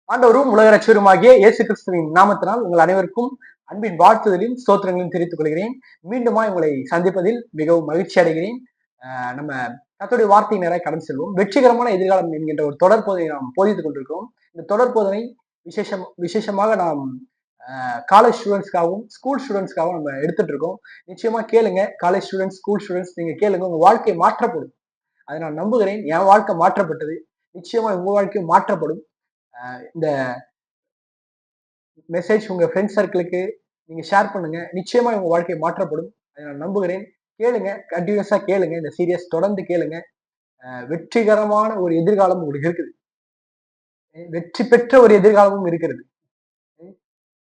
ஆண்டவரும் உலக ரட்சகருமாகிய இயேசு கிறிஸ்துவின் நாமத்தினால் உங்கள் அனைவருக்கும் அன்பின் வாழ்த்துதலையும் ஸ்தோத்திரங்களையும் தெரிவித்துக் கொள்கிறேன். மீண்டுமா உங்களை சந்திப்பதில் மிகவும் மகிழ்ச்சி அடைகிறேன். நம்ம கர்த்தருடைய வார்த்தை நேராக கடந்து செல்வோம். வெற்றிகரமான எதிர்காலம் என்கின்ற ஒரு தொடர் போதனை நாம் போதித்துக் கொண்டிருக்கிறோம். இந்த தொடர் போதனை விசேஷமாக நாம் காலேஜ் ஸ்டூடெண்ட்ஸ்க்காகவும் ஸ்கூல் ஸ்டூடெண்ட்ஸ்க்காகவும் நம்ம எடுத்துட்டு இருக்கோம். நிச்சயமா கேளுங்க. காலேஜ் ஸ்டூடெண்ட்ஸ், ஸ்கூல் ஸ்டூடெண்ட்ஸ், நீங்க கேளுங்க. உங்க வாழ்க்கை மாற்றப்படும். அதை நான் நம்புகிறேன். என் வாழ்க்கை மாற்றப்பட்டது. நிச்சயமா உங்க வாழ்க்கையும் மாற்றப்படும். இந்த மெசேஜ் உங்க ஃப்ரெண்ட்ஸ் சர்க்கிளுக்கு நீங்க ஷேர் பண்ணுங்க. நிச்சயமா உங்க வாழ்க்கை மாற்றப்படும். அதை நான் நம்புகிறேன். கேளுங்க, கண்டினியூஸா கேளுங்க. இந்த சீரியஸ் தொடர்ந்து கேளுங்க. வெற்றிகரமான ஒரு எதிர்காலம் உங்களுக்கு இருக்குது. வெற்றி பெற்ற ஒரு எதிர்காலமும் இருக்கிறது.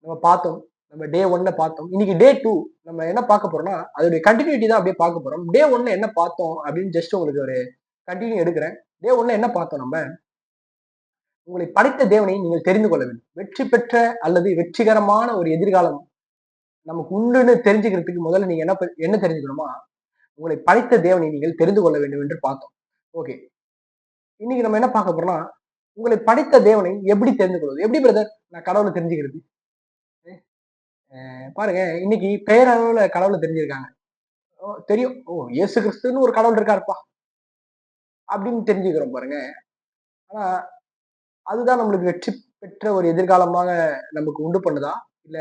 நம்ம பார்த்தோம். நம்ம டே 1 பார்த்தோம். இன்னைக்கு டே 2 நம்ம என்ன பார்க்க போறோம்னா, அதோடைய கண்டினியூட்டி தான் அப்படியே பார்க்க போறோம். டே 1 என்ன பார்த்தோம் அப்படின்னு ஜஸ்ட் உங்களுக்கு ஒரு கண்டினியூ எடுக்கிறேன். டே 1 என்ன பார்த்தோம் நம்ம? உங்களை படைத்த தேவனை நீங்கள் தெரிந்து கொள்ள வேண்டும். வெற்றி பெற்ற அல்லது வெற்றிகரமான ஒரு எதிர்காலம் நமக்கு உண்டுன்னு தெரிஞ்சுக்கிறதுக்கு முதல்ல நீங்க என்ன தெரிஞ்சுக்கணுமா, உங்களை படைத்த தேவனை நீங்கள் தெரிந்து கொள்ள வேண்டும் என்று பார்த்தோம். ஓகே, இன்னைக்கு நம்ம என்ன பார்க்க போறோம்னா, உங்களை படைத்த தேவனை எப்படி தெரிந்து கொள்வது? எப்படி பிரதர் நான் கடவுளை தெரிஞ்சுக்கிறது? பாருங்க, இன்னைக்கு பெயரளவுல கடவுளை தெரிஞ்சிருக்காங்க. தெரியும், ஓ இயேசு கிறிஸ்துன்னு ஒரு கடவுள் இருக்காருப்பா அப்படின்னு தெரிஞ்சுக்கிறோம் பாருங்க. ஆனா அதுதான் நம்மளுக்கு வெற்றி பெற்ற ஒரு எதிர்காலமாக நமக்கு உண்டு பண்ணுதா? இல்ல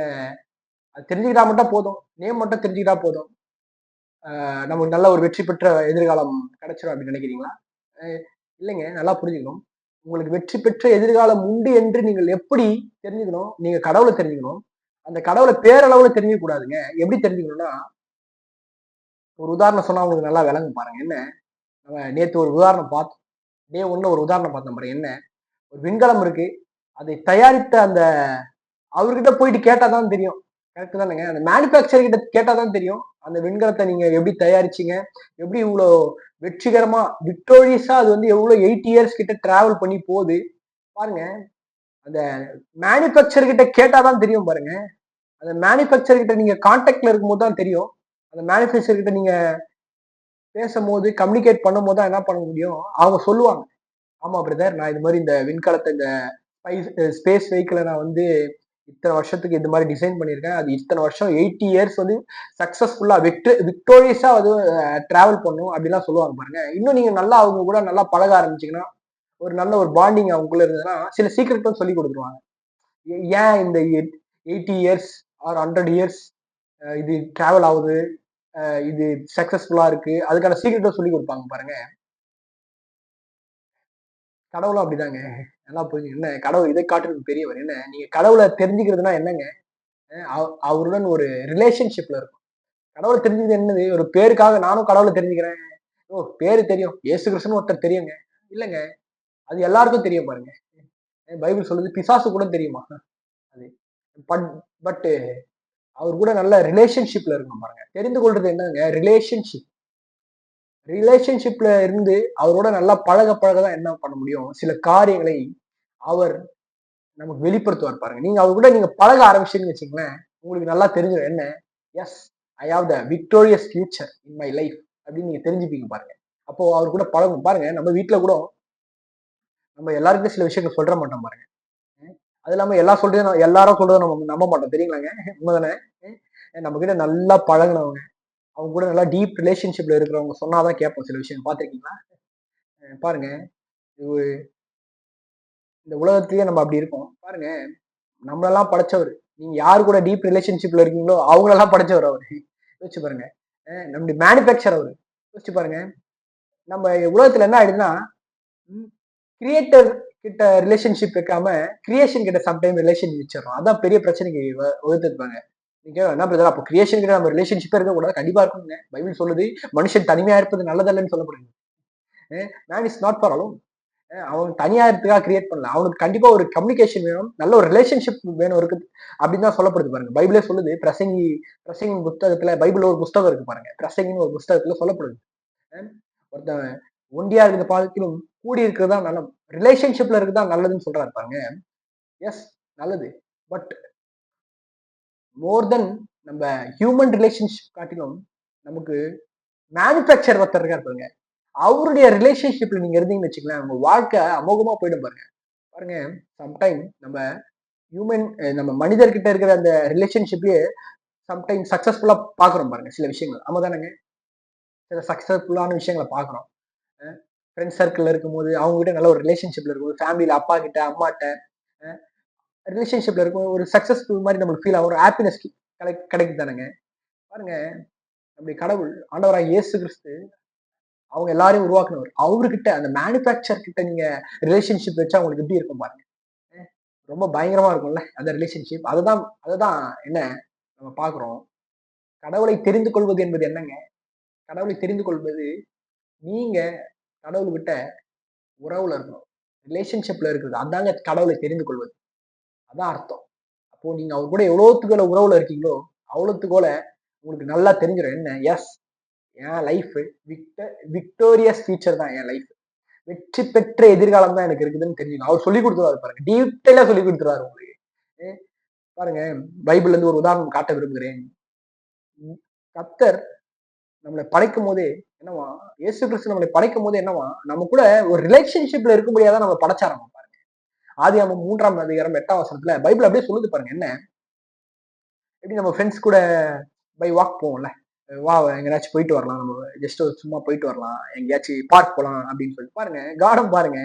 அது தெரிஞ்சுக்கிட்டா மட்டும் போதும், நேம் மட்டும் தெரிஞ்சுக்கிட்டா போதும், நமக்கு நல்ல ஒரு வெற்றி பெற்ற எதிர்காலம் கிடைச்சிடும் அப்படின்னு நினைக்கிறீங்களா? இல்லைங்க, நல்லா புரிஞ்சுக்கணும். உங்களுக்கு வெற்றி பெற்ற எதிர்காலம் உண்டு என்று நீங்கள் எப்படி தெரிஞ்சுக்கணும்? நீங்க கடவுளை தெரிஞ்சுக்கணும். அந்த கடவுளை பேரளவுல தெரிஞ்சுக்க கூடாதுங்க. எப்படி தெரிஞ்சுக்கணும்னா, ஒரு உதாரணம் சொன்னா உங்களுக்கு நல்லா விளங்கும் பாருங்க. என்ன, நம்ம நேத்து ஒரு உதாரணம் பார்த்தோம். டே 1 ஒரு உதாரணம் பார்த்தோம் பாருங்க. என்ன, ஒரு விண்கலம் இருக்கு. அதை தயாரித்த அந்த அவர்கிட்ட போயிட்டு கேட்டாதான் தெரியும். கரெக்ட் தானேங்க? அந்த மேனுபேக்சர் கிட்ட கேட்டாதான் தெரியும். அந்த விண்கலத்தை நீங்க எப்படி தயாரிச்சீங்க? எப்படி இவ்வளோ வெற்றிகரமா விக்டோரியஸா அது வந்து எவ்வளவு 8 இயர்ஸ் கிட்ட டிராவல் பண்ணி போகுது பாருங்க. அந்த மேனுபேக்சர் கிட்ட கேட்டாதான் தெரியும் பாருங்க. அந்த மேனுபேக்சர் கிட்ட நீங்க கான்டாக்ட்ல இருக்கும்போது தான் தெரியும். அந்த மேனுபேக்சர் கிட்ட நீங்க பேசும்போது கம்யூனிகேட் பண்ணும்போது தான் என்ன பண்ண முடியும்? அவங்க சொல்லுவாங்க, ஆமா பிரதர், நான் இது மாதிரி இந்த விண்கலத்தை இந்த ஸ்பேஸ் வெஹிக்கிளை நான் வந்து இத்தனை வருஷத்துக்கு இந்த மாதிரி டிசைன் பண்ணியிருக்கேன். அது இத்தனை வருஷம் 80 இயர்ஸ் வந்து சக்சஸ்ஃபுல்லா விக்டோரியஸா அது டிராவல் பண்ணும் அப்படிலாம் சொல்லுவாங்க பாருங்க. இன்னும் நீங்க நல்லா அவங்க கூட நல்லா பழக ஆரம்பிச்சீங்கன்னா, ஒரு நல்ல ஒரு பாண்டிங் அவங்களுக்குள்ள இருந்ததுன்னா சில சீக்கிரட்டும் சொல்லி கொடுத்துருவாங்க. ஏன் இந்த 80 இயர்ஸ் ஆர் 100 இயர்ஸ் இது டிராவல் ஆகுது, இது சக்சஸ்ஃபுல்லா இருக்கு, அதுக்கான சீக்கிரட்டும் சொல்லி கொடுப்பாங்க பாருங்க. கடவுளும் அப்படிதாங்க. நல்லா புரிஞ்சுங்க. என்ன, கடவுள் இதை காட்டுறதுக்கு பெரியவர். என்ன, நீங்க கடவுளை தெரிஞ்சுக்கிறதுனா என்னங்க? அவருடன் ஒரு ரிலேஷன்ஷிப்ல இருக்கும். கடவுளை தெரிஞ்சுக்கிறது என்னது? ஒரு பேருக்காக நானும் கடவுளை தெரிஞ்சுக்கிறேன். ஓ பேரு தெரியும், இயேசு கிறிஸ்துன்னு ஒருத்தர் தெரியுங்க. இல்லங்க, அது எல்லாருக்கும் தெரியும் பாருங்க. பைபிள் சொல்லுது பிசாசு கூட தெரியுமா? அது பட் பட் அவர் கூட நல்ல ரிலேஷன்ஷிப்ல இருக்கணும் பாருங்க. தெரிந்து கொள்றது என்னங்க? ரிலேஷன்ஷிப். ரிலேஷன்ஷிப்ல இருந்து அவரோட நல்லா பழக பழகதான் என்ன பண்ண முடியும்? சில காரியங்களை அவர் நமக்கு வெளிப்படுத்துவார் பாருங்க. நீங்க அவர் கூட நீங்க பழக ஆரம்பிச்சீங்கன்னு வச்சுங்களேன், உங்களுக்கு நல்லா தெரிஞ்சிடும். என்ன, yes, I have the victorious future in my life அப்படின்னு நீங்க தெரிஞ்சுப்பீங்க பாருங்க. அப்போ அவர் கூட பழகும் பாருங்க. நம்ம வீட்டுல கூட நம்ம எல்லாருக்குமே சில விஷயங்கள் சொல்ற மாட்டோம் பாருங்க. அது இல்லாம எல்லாரும் சொல்றதை நம்ம நம்ப மாட்டோம், தெரியுங்களாங்க? உண்மைதானே? நம்ம கிட்ட நல்லா பழகினவங்க, அவங்க கூட நல்லா டீப் ரிலேஷன்ஷிப்ல இருக்கிறவங்க சொன்னாதான் கேட்போம் சில விஷயம். பாத்திருக்கீங்களா? பாருங்க, இந்த உலகத்திலேயே நம்ம அப்படி இருக்கோம் பாருங்க. நம்மளெல்லாம் படைச்சவர். நீங்க யாரு கூட டீப் ரிலேஷன்ஷிப்ல இருக்கீங்களோ அவங்களெல்லாம் படைச்சவர் அவரு. யோசிச்சு பாருங்க. நம்முடைய மேனுபேக்சர் அவரு. யோசிச்சு பாருங்க. நம்ம உலகத்துல என்ன ஆயிடுதுன்னா, கிரியேட்டர் கிட்ட ரிலேஷன்ஷிப் வைக்காம கிரியேஷன் கிட்ட சம்டைம் ரிலேஷன் வச்சிடறோம். அதான் பெரிய பிரச்சனைக்கு வகுத்துருப்பாங்க. நீங்க என்ன பிரதர், அப்போ கிரியேஷன் கிட்ட நம்ம ரிலேஷன்ஷிப்பே இருக்க கூடாது? கண்டிப்பா இருக்குங்க. பைபிள் சொல்லுது மனுஷன் தனிமையா இருப்பது நல்லதல்லன்னு சொல்லப்படுது. Man is not for alone. அவன் தனியா இருக்கிறதுக்காக கிரியேட் பண்ணல. அவனுக்கு கண்டிப்பா ஒரு கம்யூனிகேஷன் வேணும், நல்ல ஒரு ரிலேஷன்ஷிப் வேணும் இருக்குது அப்படின்னு தான் சொல்லப்படுது பாருங்க. பைபிளே சொல்லுது. பிரசங்கி புத்தகத்துல, பைபிள் ஒரு புஸ்தகம் இருக்கு பாருங்க, பிரசங்கின்னு ஒரு புஸ்தகத்துல சொல்லப்படுது. ஒருத்தன் ஒண்டியா இருக்கிற பாலத்திலும் கூடி இருக்கிறதா நல்லது, ரிலேஷன்ஷிப்ல இருக்குதான் நல்லதுன்னு சொல்றாரு பாருங்க. எஸ், நல்லது. பட் மோர் தென் நம்ம ஹியூமன் ரிலேஷன்ஷிப் காட்டிலும் நமக்கு மேனுபேக்சர் ஒருத்தர் இருக்காரு பாருங்க. அவருடைய ரிலேஷன்ஷிப்ல நீங்க இருந்தீங்கன்னு வச்சுக்கலாம், உங்க வாழ்க்கை அமோகமா போயிடும் பாருங்க. பாருங்க, சம்டைம் நம்ம ஹியூமன் நம்ம மனிதர்கிட்ட இருக்கிற அந்த ரிலேஷன்ஷிப்லயே சம்டைம் சக்சஸ்ஃபுல்லா பாக்குறோம் பாருங்க சில விஷயங்கள். ஆமா தானேங்க? சில சக்சஸ்ஃபுல்லான விஷயங்கள பாக்குறோம். ஃப்ரெண்ட் சர்க்கிள்ல இருக்கும்போது, அவங்க கிட்ட நல்ல ஒரு ரிலேஷன்ஷிப்ல இருக்கும்போது, ஃபேமிலில அப்பா கிட்ட, அம்மாட்ட ரிலேஷன்ஷிப்ல இருக்கும் ஒரு சக்சஸ்ஃபுல் மாரி நம்மளுக்கு ஃபீல் ஆகும். ஒரு ஹாப்பினஸ் கிடைக்குது தானேங்க. பாருங்க, நம்முடைய கடவுள் ஆண்டவராகிய இயேசு கிறிஸ்து அவங்க எல்லாரையும் உருவாக்குனவர். அவர்கிட்ட அந்த மேனுஃபேக்சர் கிட்ட நீங்க ரிலேஷன்ஷிப் வச்சா உங்களுக்கு எப்படி இருக்கும் பாருங்க. ரொம்ப பயங்கரமா இருக்கும்ல அந்த ரிலேஷன்ஷிப். அதுதான் அதுதான் என்ன நம்ம பார்க்கிறோம். கடவுளை தெரிந்து கொள்வது என்பது என்னங்க? கடவுளை தெரிந்து கொள்வது, நீங்க கடவுள்கிட்ட உறவுல இருக்கணும். ரிலேஷன்ஷிப்ல இருக்கிறது. அதாங்க கடவுளை தெரிந்து கொள்வது. அதான் அர்த்தம். அப்போ நீங்க அவர் கூட எவ்வளோத்துக்கு உறவுல இருக்கீங்களோ, அவ்வளோத்துக்கு உங்களுக்கு நல்லா தெரிஞ்சிரும். என்ன? எஸ், என் லைஃப் விக்டோரியஸ் ஃபியூச்சர் தான் என் லைஃப். வெற்றி பெற்ற எதிர்காலம் தான் எனக்கு இருக்குதுன்னு தெரிஞ்சுக்கணும். அவர் சொல்லிக் குடுத்துருவாரு பாருங்க. டீட்டெயிலா சொல்லிக் குடுத்துருவாரு உங்களுக்கு. அ பாருங்க, பைபிள்ல இருந்து ஒரு உதாரணம் காட்ட விரும்புகிறேன். கர்த்தர் நம்மள படைக்கும்போதே என்னவா, இயேசு கிறிஸ்து நம்மளை படைக்கும்போது என்னவா, நம்ம கூட ஒரு ரிலேஷன்ஷிப்ல இருக்கும்படியா தான் நம்மள படைச்சாராமா பாருங்க. ஆதியாகமம் 3ஆம் அதிகாரம் 8ஆம் வசனத்துல பைபிள் அப்படியே சொல்லுது பாருங்க. என்ன? எப்படி நம்ம ஃப்ரெண்ட்ஸ் கூட பை வாக் போவோம்ல. வா எங்கேயாச்சும் போயிட்டு வரலாம். நம்ம ஜஸ்ட் சும்மா போயிட்டு வரலாம். எங்கேயாச்சும் பார்க் போலாம் அப்படின்னு சொல்லிட்டு பாருங்க. கார்டன் பாருங்க.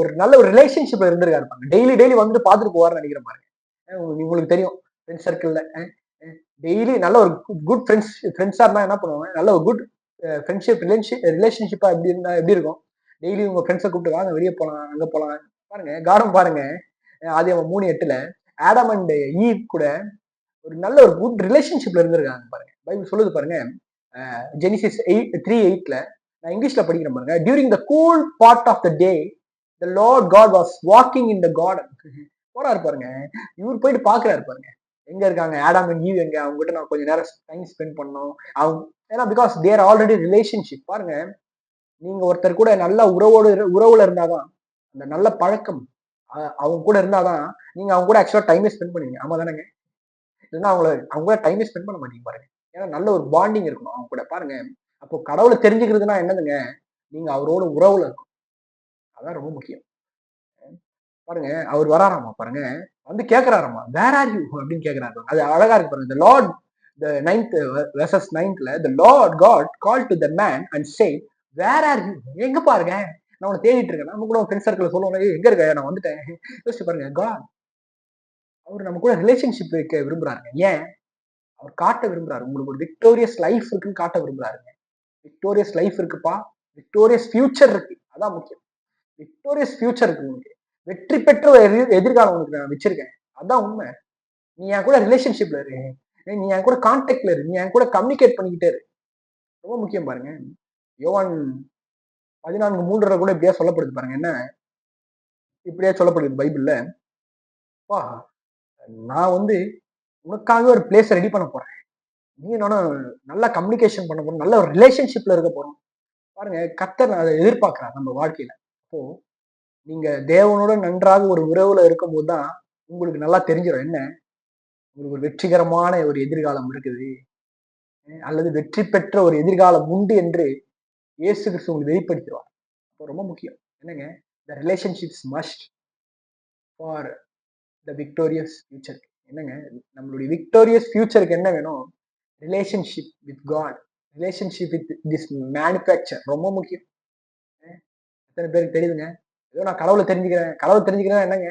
ஒரு நல்ல ஒரு ரிலேஷன்ஷிப்ல இருந்திருக்காரு பாருங்க. டெய்லி டெய்லி வந்து பார்த்துட்டு போவாருன்னு நினைக்கிறேன் பாருங்க. உங்களுக்கு தெரியும் ஃப்ரெண்ட் சர்க்கிள்ல டெய்லி நல்ல ஒரு குட் ஃப்ரெண்ட்ஸா இருந்தா என்ன பண்ணுவாங்க, நல்ல ஒரு குட் ஃப்ரெண்ட்ஷிப் ரிலேஷன்ஷிப்பா எப்படி இருந்தா எப்படி இருக்கும். டெய்லி உங்க ஃப்ரெண்ட்ஸை கூப்பிட்டு வாங்க வெளியே போலாம், அங்க போலாம். பாருங்க கார்டன் பாருங்க. ஆதியாகமம் 3:8 ஆடம் அண்ட் ஈவ் கூட ஒரு நல்ல ஒரு குட் ரிலேஷன்ஷிப்ல இருந்திருக்காங்க பாருங்க. பைபிள் சொல்லுது பாருங்க. ஜெனிசிஸ் 3:8 நான் இங்கிலீஷ்ல படிக்கிறேன் பாருங்க. During the cool part of the day the lord God was walking in the garden. போறாரு பாருங்க. இவர் போயிட்டு பாக்குறாரு பாருங்க. எங்க இருக்காங்க ஆடம் அண்ட் ஈவ், எங்க அவங்க கிட்ட நான் கொஞ்ச நேரம் டைம் ஸ்பெண்ட் பண்ணணும். அவங்க ஏன்னா பிகாஸ் தேர் ஆல்ரெடி ரிலேஷன்ஷிப். பாருங்க, நீங்க ஒருத்தர் கூட நல்ல உறவுல இருந்தாதான் அந்த நல்ல பழக்கம் அவங்க கூட இருந்தாதான் நீங்க அவங்க கூட ஆக்சுவலா டைமே ஸ்பெண்ட் பண்ணுவீங்க. ஆமா தானேங்க? இல்லைன்னா அவங்க கூட டைமே ஸ்பெண்ட் பண்ண மாட்டீங்க பாருங்க. ஏன்னா நல்ல ஒரு பாண்டிங் இருக்கணும் அவங்க கூட பாருங்க. அப்போ கடவுளை தெரிஞ்சுக்கிறதுனா என்னதுங்க? நீங்க அவரோட உறவுல இருக்கணும். அதான் ரொம்ப முக்கியம். பாருங்க, அவர் வராராமா பாருங்க. வந்து கேட்கிறாராமா, வேர் ஆர் யூ அப்படின்னு கேட்கிறாரு. அது அழகா இருக்கு பாருங்க. The Lord the 9th verses 9th the Lord God called to the man and said, where are you? எங்க பாருங்க, நான் உன்னை தேடிட்டு இருக்கேன். நம்ம கூட ஃப்ரெண்ட் சர்க்கிள் சொல்லுவோம், எங்க இருக்க, நான் வந்துட்டேன். யோசிச்சு பாருங்க. காட் அவர் நம்ம கூட ரிலேஷன்ஷிப் வைக்க விரும்புறாருங்க. ஏன்? அவர் காட்ட விரும்புறாரு. உங்களுக்கு ஒரு விக்டோரியஸ் லைஃப் இருக்குன்னு காட்ட விரும்புறாருங்க. விக்டோரியஸ் லைஃப் இருக்குப்பா. விக்டோரியஸ் ஃபியூச்சர் இருக்கு. அதான் முக்கியம். விக்டோரியஸ் ஃபியூச்சர் இருக்கு உங்களுக்கு. வெற்றி பெற்ற ஒரு எதிர்காலம் உங்களுக்கு நான் வச்சிருக்கேன். அதான் உண்மை. நீ என் கூட ரிலேஷன்ஷிப்ல இரு. நீ என் கூட கான்டாக்ட்ல இரு. நீ என் கூட கம்யூனிகேட் பண்ணிக்கிட்டே இரு. ரொம்ப முக்கியம் பாருங்க. யோவான் 14:3 கூட இப்படியா சொல்லப்படுது பாருங்க. என்ன? இப்படியா சொல்லப்படுது பைபிள்ல. அப்பா, நான் உனக்காக ஒரு பிளேஸ் ரெடி பண்ண போறேன். நீ நானும் நல்லா கம்யூனிகேஷன் பண்ண போறோம். நல்ல ஒரு ரிலேஷன்ஷிப்ல இருக்க போறோம். பாருங்க, கர்த்தர் அதை எதிர்பார்க்கிறார் நம்ம வாழ்க்கையில. அப்போ நீங்க தேவனோட நன்றாக ஒரு உறவுல இருக்கும்போது தான் உங்களுக்கு நல்லா தெரிஞ்சிடும். என்ன? உங்களுக்கு ஒரு வெற்றிகரமான ஒரு எதிர்காலம் இருக்குது. அல்லது வெற்றி பெற்ற ஒரு எதிர்காலம் உண்டு என்று இயேசு கிறிஸ்து உங்களுக்கு வெளிப்படுத்திடுவார். அப்போ ரொம்ப முக்கியம். என்னங்க? The relationships must for the victorious future. என்னங்க? நம்மளுடைய விக்டோரியஸ் ஃபியூச்சருக்கு என்ன வேணும்? Relationship with God, relationship with this manufacture ரொம்ப முக்கியம். எத்தனை பேருக்கு தெரியுதுங்க? ஏதோ நான் கடவுளை தெரிஞ்சுக்கிறேன். கடவுளை தெரிஞ்சுக்கிறேன் என்னங்க?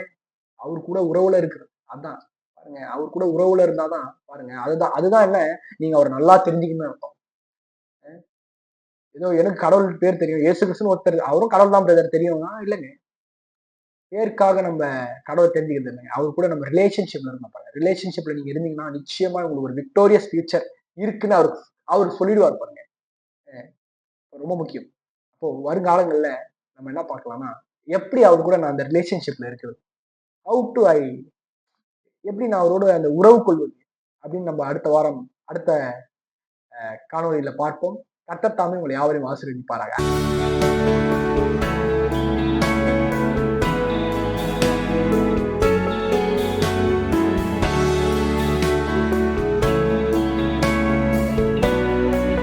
அவர் கூட உறவுல இருக்கிறது. அதான் பாருங்க. அவர் கூட உறவுல இருந்தாதான் பாருங்க. அதுதான் அதுதான் என்ன? நீங்க அவர் நல்லா தெரிஞ்சுக்கணும்னு அர்த்தம். ஏதோ எனக்கு கடவுள் பேர் தெரியும். இயேசு கிறிஸ்துன்னு ஒருத்தர், அவரும் கடவுள் தான் பிரதர் தெரியும்னா இல்லைங்க. பேருக்காக நம்ம கடவுளை தெரிஞ்சுக்கிறது இல்லைங்க. அவர் கூட நம்ம ரிலேஷன்ஷிப்ல இருக்கணும் பாருங்க. ரிலேஷன்ஷிப்ல நீங்க இருந்தீங்கன்னா நிச்சயமா உங்களுக்கு ஒரு விக்டோரியஸ் ஃபியூச்சர் இருக்குன்னு அவர் சொல்லிடுவார் பாருங்க. ரொம்ப முக்கியம். அப்போ வருங்காலங்கள்ல நம்ம என்ன பார்க்கலாம்னா, எப்படி அவர் கூட நான் அந்த ரிலேஷன்ஷிப்ல இருக்கிறது, ஹவு டு ஐ எப்படி நான் அவரோட அந்த உறவு கொள்வது அப்படின்னு நம்ம அடுத்த வாரம் அடுத்த காணொலியில பார்ப்போம். கர்த்தர் தாமே உங்களை யாவரையும் ஆசீர்வதிப்பாராக.